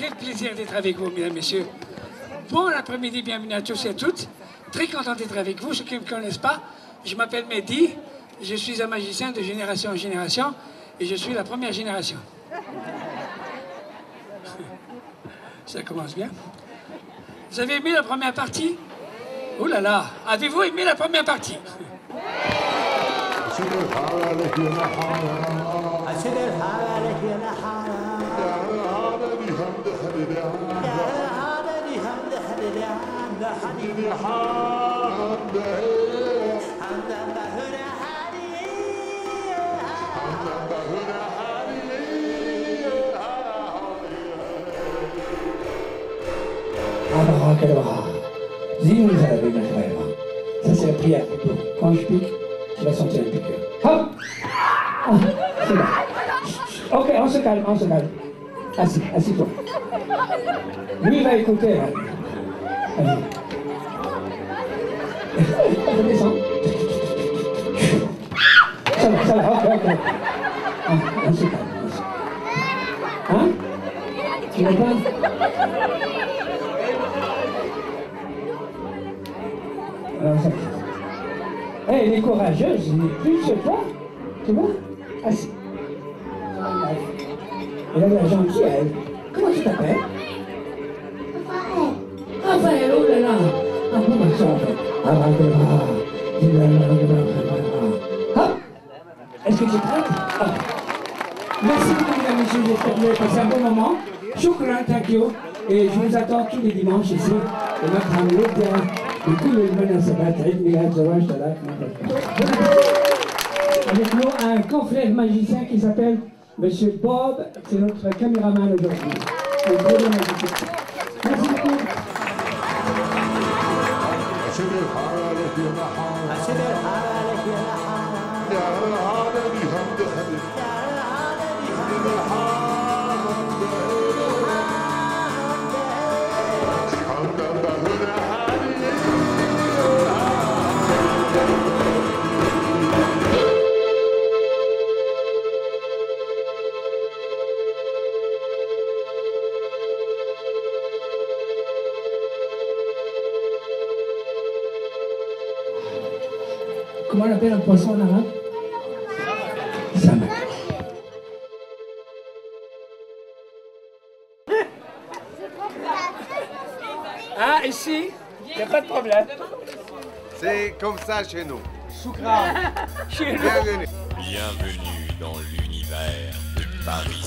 Quel plaisir d'être avec vous, mesdames, messieurs. Bon après-midi, bienvenue à tous et à toutes. Très content d'être avec vous. Ceux qui ne me connaissent pas, je m'appelle Mehdi. Je suis un magicien de génération en génération et je suis la première génération. Ça commence bien. Vous avez aimé la première partie? Oh là là, avez-vous aimé la première partie? Ça c'est la prière. Quand je pique, tu vas sentir le piqueur. Hop! Ah, c'est bon. Ok, on se calme, on se calme. Assis-toi. Lui il va écouter. Hein. Allez. Je descends. Ça va, ok. Ah, on se calme. Hein? Tu veux pas? Elle est courageuse, elle est plus que toi, tu vois? Assis. Elle a l'air gentille, elle. Comment tu t'appelles? Raphaël, oh là là! Un bon garçon, en fait. Hop! Est-ce que tu es prête? Hop! Merci beaucoup, mesdames et messieurs, j'espère que vous avez passé un bon moment. Shukran, thank you. Et je vous attends tous les dimanches ici. Et notre ami avec nous, un confrère magicien qui s'appelle Monsieur Bob, c'est notre caméraman aujourd'hui. Merci beaucoup. Comment on appelle un poisson en arabe? Samak. Ah, ici, il n'y a pas de problème. C'est comme ça chez nous. Shukran. Bienvenue. Bienvenue dans l'univers de Paris.